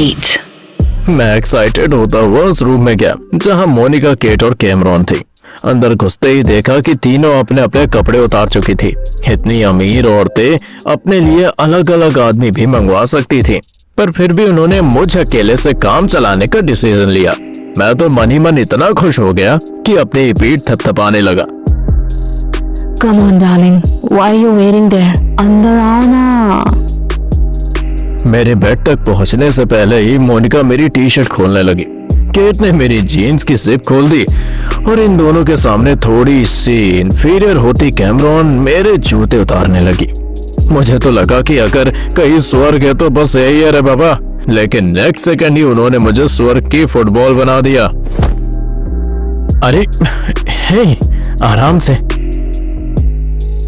Kate. मैं excited होता हुआ उस रूम में गया जहां मोनिका, केट और कैमरॉन थी। अंदर घुसते ही देखा कि तीनों अपने अपने कपड़े उतार चुकी थी। इतनी अमीर औरतें अपने लिए अलग अलग आदमी भी मंगवा सकती थी, पर फिर भी उन्होंने मुझ अकेले से काम चलाने का डिसीजन लिया। मैं तो मन ही मन इतना खुश हो गया कि अपनी पीठ थपथपाने लगा। Come on, darling. Why are you waiting there? अंदर आओ ना। मेरे बेड तक पहुंचने से पहले ही मोनिका मेरी टी शर्ट खोलने लगी। केट ने मेरी जीन्स की जिप खोल दी और इन दोनों के सामने थोड़ी सी इंफीरियर होती कैमरॉन मेरे जूते उतारने लगी। मुझे तो लगा कि अगर कहीं स्वर्ग है तो बस यही है रे बाबा, लेकिन नेक्स्ट सेकंड ही उन्होंने मुझे स्वर्ग की फुटबॉल बना दिया। अरे हे, आराम से।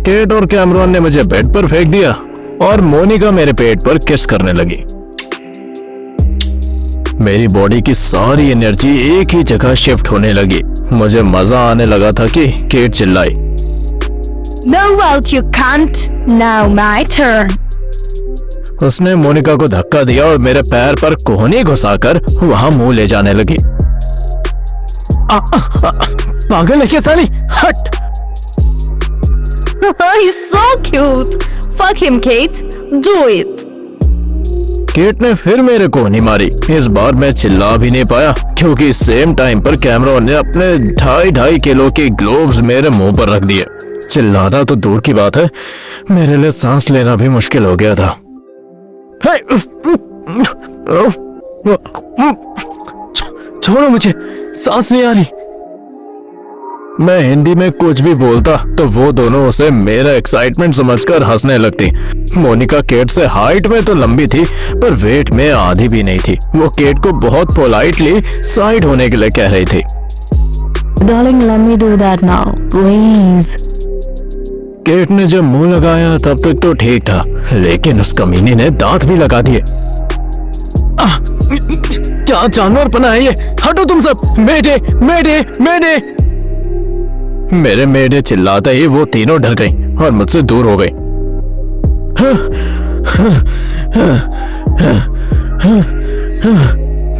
केट और कैमरॉन ने मुझे बेड पर फेंक दिया और मोनिका मेरे पेट पर किस करने लगी। मेरी बॉडी की सारी एनर्जी एक ही जगह शिफ्ट होने लगी। मुझे मजा आने लगा था कि केट चिल्लाई, No out you can't. Now my turn. उसने मोनिका को धक्का दिया और मेरे पैर पर कोहनी घुसाकर वहां मुंह ले जाने लगी। पागल है क्या साली, हट। He's so cute. Fuck him, Kate. Do it. Kate ने फिर मेरे को नहीं मारी। इस बार मैं चिल्ला भी नहीं पाया क्योंकि सेम टाइम पर कैमरॉन ने अपने 2.5 किलो के ग्लोव्स मेरे मुंह पर रख दिए। चिल्लाना तो दूर की बात है, मेरे लिए सांस लेना भी मुश्किल हो गया था। छोड़ो मुझे, सांस नहीं आ रही। मैं हिंदी में कुछ भी बोलता तो वो दोनों उसे मेरा एक्साइटमेंट समझकर हंसने लगती। मोनिका केट से हाइट में तो लंबी थी पर वेट में आधी भी नहीं थी। वो केट को बहुत पोलाइटली साइड होने के लिए कह रही थी। Darling, let me do that now, please. Kate ने जब मुंह लगाया तब तक तो ठीक था, लेकिन उस कमीने ने दांत भी लगा दिए। क्या जानवर पना है ये, हटो तुम सब। मेडे मेडे मेडे। मेरे मेडे चिल्लाते ही वो तीनों डर गईं और मुझसे दूर हो गई।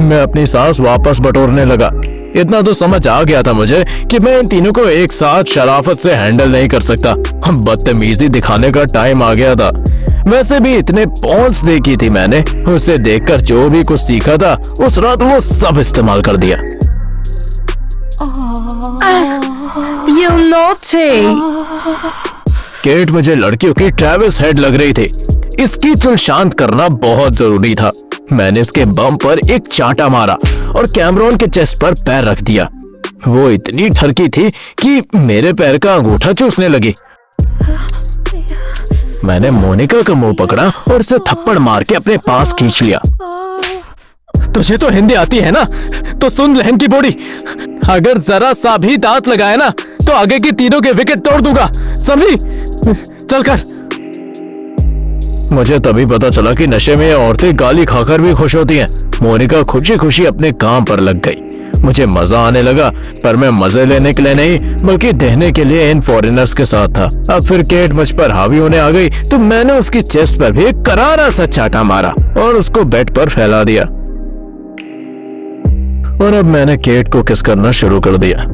मैं अपनी सांस वापस बटोरने लगा। इतना तो समझ आ गया था मुझे कि मैं इन तीनों को एक साथ शराफत से हैंडल नहीं कर सकता। बदतमीजी दिखाने का टाइम आ गया था। वैसे भी इतने पॉन्स देखी थी मैंने, उसे देखकर जो भी कुछ सीखा था उस रात वो सब इस्तेमाल कर दिया। You naughty. केट मुझे लड़कियों की ट्रैविस हेड लग रही थी। इसकी चुल शांत करना बहुत जरूरी था। मैंने इसके बम पर एक चांटा मारा और कैमरॉन के चेस्ट पर पैर रख दिया। वो इतनी ठरकी थी कि मेरे पैर का अंगूठा चूसने लगी। मैंने मोनिका का मुंह पकड़ा और उसे थप्पड़ मार के अपने पास खींच लिया। तुझे तो हिंदी आती है ना, तो सुन लहन की बोड़ी, अगर जरा सा भी दांत लगाए ना तो आगे की तीनों के विकेट तोड़ दूंगा, समझी? चल कर। मुझे तभी पता चला कि नशे में औरतें गाली खाकर भी खुश होती हैं। मोनिका खुशी खुशी अपने काम पर लग गई। मुझे मजा आने लगा, पर मैं मजे लेने के लिए नहीं बल्कि देने के लिए इन फॉरेनर्स के साथ था। अब फिर केट मुझ पर हावी होने आ गई तो मैंने उसकी चेस्ट पर भी एक करारा सा चाटा मारा और उसको बेड पर फैला दिया। और अब मैंने केट को किस करना शुरू कर दिया।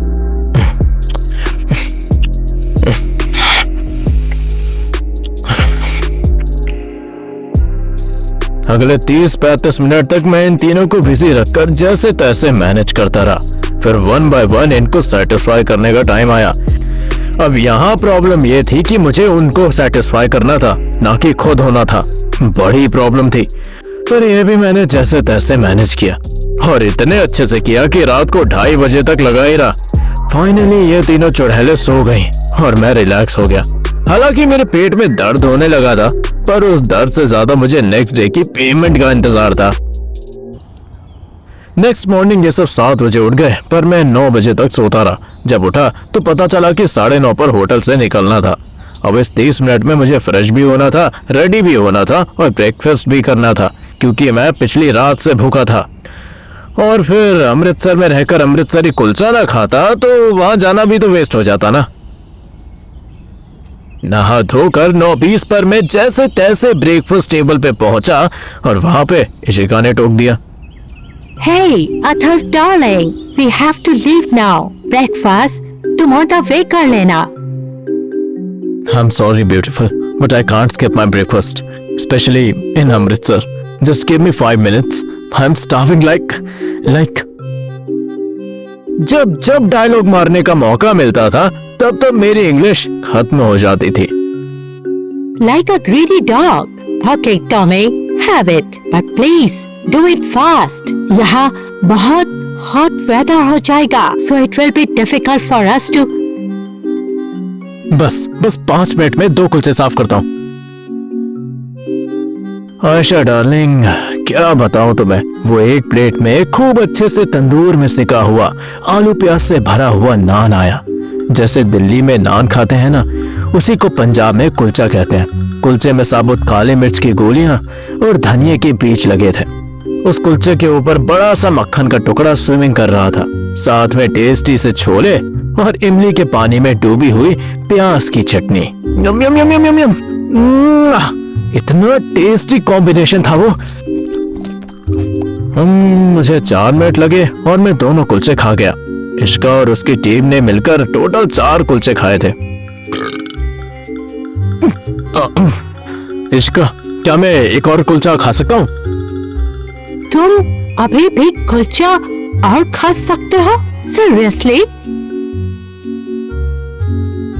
अगले 30-35 मिनट तक मैं इन तीनों को बिजी रखकर जैसे तैसे मैनेज करता रहा। फिर 1 बाय 1 इनको सेटिस्फाई करने का टाइम आया। अब यहाँ प्रॉब्लम ये थी कि मुझे उनको सेटिस्फाई करना था, ना कि खुद होना था। बड़ी प्रॉब्लम थी, पर यह भी मैंने जैसे तैसे मैनेज किया और इतने अच्छे से किया कि रात को 2:30 बजे तक लगा ही रहा। फाइनली ये तीनों चुड़ैलें सो गई और मैं रिलैक्स हो गया। हालांकि मेरे पेट में दर्द होने लगा था, पर उस दर्द से ज्यादा मुझे नेक्स्ट डे की पेमेंट का इंतजार था। नेक्स्ट मॉर्निंग ये सब 7 बजे उठ गए, पर मैं 9 बजे तक सोता रहा। जब उठा तो पता चला कि 9:30 पर होटल से निकलना था। अब इस 30 मिनट में मुझे फ्रेश भी होना था, रेडी भी होना था और ब्रेकफास्ट भी करना था, क्योंकि मैं पिछली रात से भूखा था। और फिर अमृतसर में रहकर अमृतसरी कुलचा ना खाता तो वहां जाना भी तो वेस्ट हो जाता ना। नहा धोकर 9:20 पर मैं जैसे तैसे ब्रेकफास्ट टेबल पे पहुंचा और वहां पे इशिका ने टोक दिया। Hey, Athar darling, we have to leave now. Breakfast, तुम ऑन द वे कर लेना। I'm sorry, beautiful, but I can't skip my breakfast, especially in Amritsar. Just give me 5 minutes. I'm starving like. जब dialogue मारने का मौका मिलता था तब मेरी इंग्लिश खत्म हो जाती थी। Like a greedy dog. Okay, Tommy, have it, but please do it fast. यहाँ बहुत hot weather हो जाएगा, so it will be difficult for us to. बस 5 मिनट में 2 कुलचे साफ करता हूँ। आयशा डार्लिंग, क्या बताऊं तुम्हें, वो एक प्लेट में खूब अच्छे से तंदूर में सिका हुआ आलू प्याज से भरा हुआ नान आया। जैसे दिल्ली में नान खाते हैं ना, उसी को पंजाब में कुलचा कहते हैं। कुलचे में साबुत काली मिर्च की गोलियां और धनिये के बीज लगे थे। उस कुलचे के ऊपर बड़ा सा मक्खन का टुकड़ा स्विमिंग कर रहा था, साथ में टेस्टी से छोले और इमली के पानी में डूबी हुई प्याज की चटनी। यम यम यम यम यम यम। इतना टेस्टी कॉम्बिनेशन था वो। मुझे 4 मिनट लगे और मैं दोनों कुलचे खा गया। इश्का और उसकी टीम ने मिलकर टोटल 4 कुलचे खाए थे। इश्का, क्या मैं एक और कुलचा खा सकता हूँ? तुम अभी भी कुलचा और खा सकते हो? Seriously?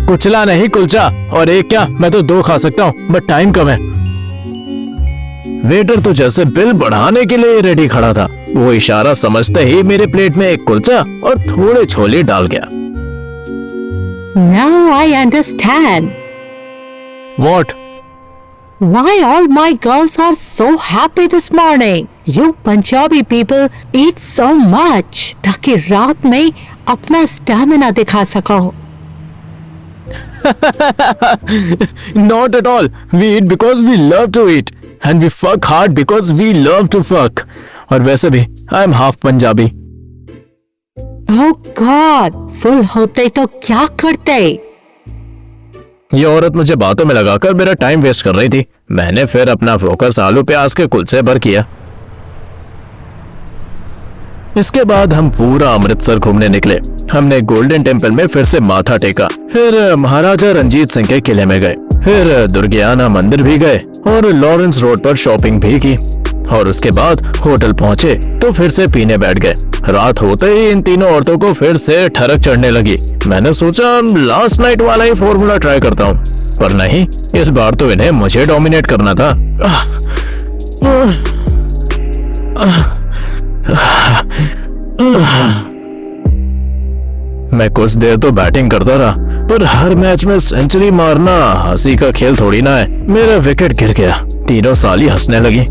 कुचला नहीं, कुलचा। और एक क्या, मैं तो 2 खा सकता हूँ, बट टाइम कम है। वेटर तो जैसे बिल बढ़ाने के लिए रेडी खड़ा था। वो इशारा समझते ही मेरे प्लेट में एक कुलचा और थोड़े छोले डाल गया। Now I understand. What? Why all my girls are so happy this morning? You Punjabi people eat so much ताकि रात में अपना स्टैमिना दिखा सको। Not at all. We eat because we love to eat. And we fuck hard because we love to fuck. और वैसे भी I am half Punjabi. Oh God, full होते तो क्या करते? ये औरत मुझे बातों में लगाकर मेरा टाइम वेस्ट कर रही थी। मैंने फिर अपना फोकस आलू प्याज के कुलचे पर किया। इसके बाद हम पूरा अमृतसर घूमने निकले। हमने गोल्डन टेम्पल में फिर से माथा टेका, फिर महाराजा रंजीत सिंह के किले में गए, फिर दुर्गियाना मंदिर भी गए और लॉरेंस रोड पर शॉपिंग भी की। और उसके बाद होटल पहुंचे तो फिर से पीने बैठ गए। रात होते ही इन तीनों औरतों को फिर से ठरक चढ़ने लगी। मैंने सोचा लास्ट नाइट वाला ही फॉर्मूला ट्राई करता हूँ, पर नहीं, इस बार तो इन्हें मुझे डोमिनेट करना था। मैं कुछ देर तो बैटिंग करता रहा, पर हर मैच में सेंचुरी मारना हंसी का खेल थोड़ी ना है। मेरा विकेट गिर गया। तीनों साली हंसने लगी।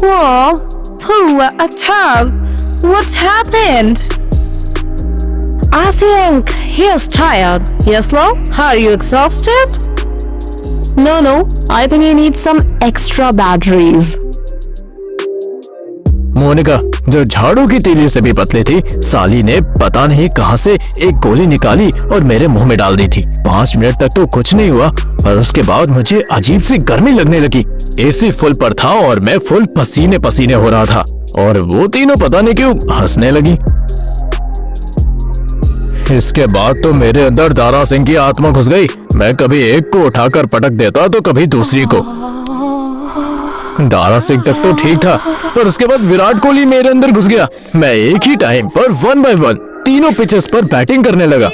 Whoa, Athar, what happened? I think he is tired. Yes, Lo? Are you exhausted? No, I think he needs some extra batteries. Monika, जो झाड़ू की तीली से भी पतली थी, साली ने पता नहीं कहां से एक गोली निकाली और मेरे मुंह में डाल दी थी। 5 मिनट तक तो कुछ नहीं हुआ, और उसके बाद मुझे अजीब सी गर्मी लगने लगी। एसी फुल पर था और मैं फुल पसीने पसीने हो रहा था, और वो तीनों पता नहीं क्यों हंसने लगी। इसके बाद तो मेरे अंदर दारा सिंह की आत्मा घुस गई। मैं कभी एक को उठाकर पटक देता तो कभी दूसरी को। दारा सिंह तक तो ठीक था, पर उसके बाद विराट कोहली मेरे अंदर घुस गया। मैं एक ही टाइम पर 1 by 1 तीनों पिचेस पर बैटिंग करने लगा।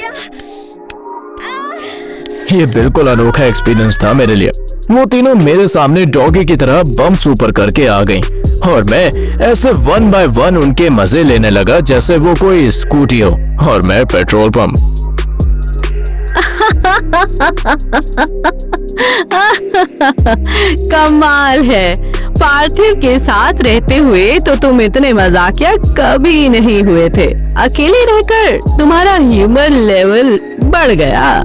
ये बिल्कुल अनोखा एक्सपीरियंस था मेरे लिए। वो तीनों मेरे सामने डॉगी की तरह बम सुपर करके आ गईं, और मैं ऐसे 1 by 1 उनके मजे लेने लगा जैसे वो कोई स्कूटी हो और मैं पेट्रोल पंप। कमाल है। पार्थिव के साथ रहते हुए तो तुम इतने मजाकिया कभी नहीं हुए थे। अकेले रहकर तुम्हारा ह्यूमर लेवल बढ़ गया।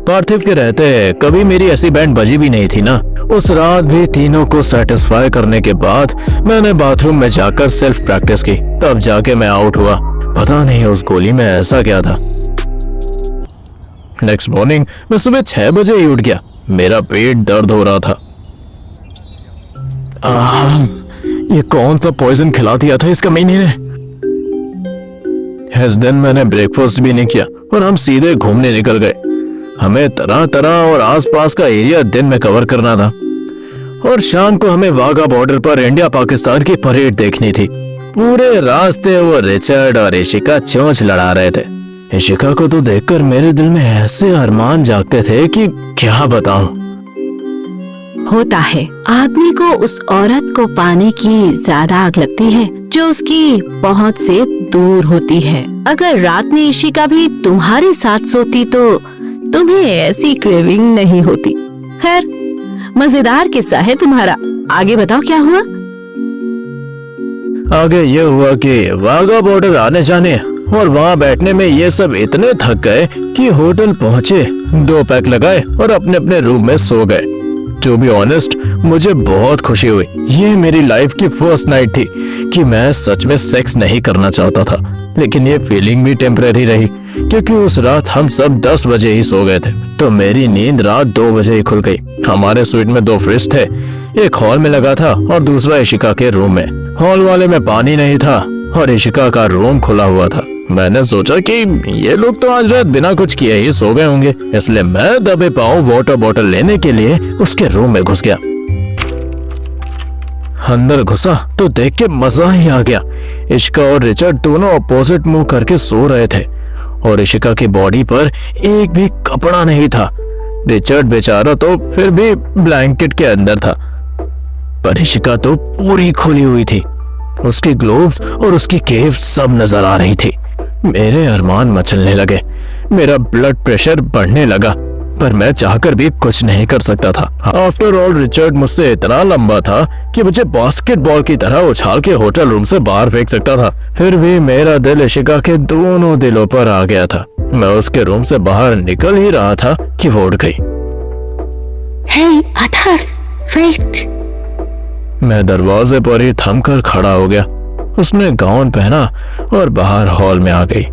पार्थिव के रहते कभी मेरी ऐसी बैंड बजी भी नहीं थी ना। उस रात भी तीनों को सेटिस्फाई करने के बाद मैंने बाथरूम में जाकर सेल्फ प्रैक्टिस की, तब जाके मैं आउट हुआ। पता नहीं उस गोली में ऐसा क्या था। नेक्स्ट मॉर्निंग मैं सुबह 6 बजे ही उठ गया। मेरा पेट दर्द हो रहा था। ये कौन सा पॉइजन खिला दिया था इस कमीने ने। इस दिन मैंने ब्रेकफास्ट भी नहीं किया और हम सीधे घूमने निकल गए। हमें तरह तरह और आसपास का एरिया दिन में कवर करना था और शाम को हमें वाघा बॉर्डर पर इंडिया पाकिस्तान की परेड देखनी थी। पूरे रास्ते वो रिचर्ड और इशिका चोंच लड़ा रहे थे। इशिका को तो देखकर मेरे दिल में ऐसे अरमान जागते थे कि क्या बताऊं। होता है, आदमी को उस औरत को पाने की ज्यादा आग लगती है जो उसकी पहुंच से दूर होती है। अगर रात में इशिका भी तुम्हारे साथ सोती तो तुम्हें ऐसी क्रेविंग नहीं होती। खैर, मजेदार किस्सा है तुम्हारा, आगे बताओ क्या हुआ। आगे ये हुआ कि वाघा बॉर्डर आने जाने और वहाँ बैठने में ये सब इतने थक गए कि होटल पहुँचे, 2 पैक लगाए और अपने अपने रूम में सो गए। टू बी ऑनेस्ट, मुझे बहुत खुशी हुई। ये मेरी लाइफ की फर्स्ट नाइट थी कि मैं सच में सेक्स नहीं करना चाहता था, लेकिन ये फीलिंग भी टेम्परेरी रही क्योंकि उस रात हम सब 10 बजे ही सो गए थे, तो मेरी नींद रात 2 बजे ही खुल गई। हमारे स्वीट में 2 फ्रिज थे, एक हॉल में लगा था और दूसरा इशिका के रूम में। हॉल वाले में पानी नहीं था और इशिका का रूम खुला हुआ था। मैंने सोचा कि ये लोग तो आज रात बिना कुछ किए ही सो गए होंगे, इसलिए मैं दबे पांव वाटर बॉटल लेने के लिए उसके रूम में घुस गया। अंदर घुसा तो देख के मजा ही आ गया। इशिका और रिचर्ड दोनों अपोजिट मुंह करके सो रहे थे और इशिका की बॉडी पर एक भी कपड़ा नहीं था। रिचर्ड बेचारा तो फिर भी ब्लैंकेट के अंदर था, पर इशिका तो पूरी खुली हुई थी। उसकी ग्लोव्स और उसकी केव सब नजर आ रही थी। मेरे अरमान मचलने लगे, मेरा ब्लड प्रेशर बढ़ने लगा, पर मैं चाहकर भी कुछ नहीं कर सकता था। आफ्टर ऑल रिचर्ड मुझसे इतना लंबा था कि मुझे बास्केटबॉल की तरह उछाल के होटल रूम से बाहर फेंक सकता था। फिर भी मेरा दिल इशिका के दोनों दिलों पर आ गया था। मैं उसके रूम से बाहर निकल ही रहा था कि वो उठ गई। Hey, Athar, wait. मैं दरवाजे पर ही थमकर खड़ा हो गया। उसने गाउन पहना और बाहर हॉल में आ गई।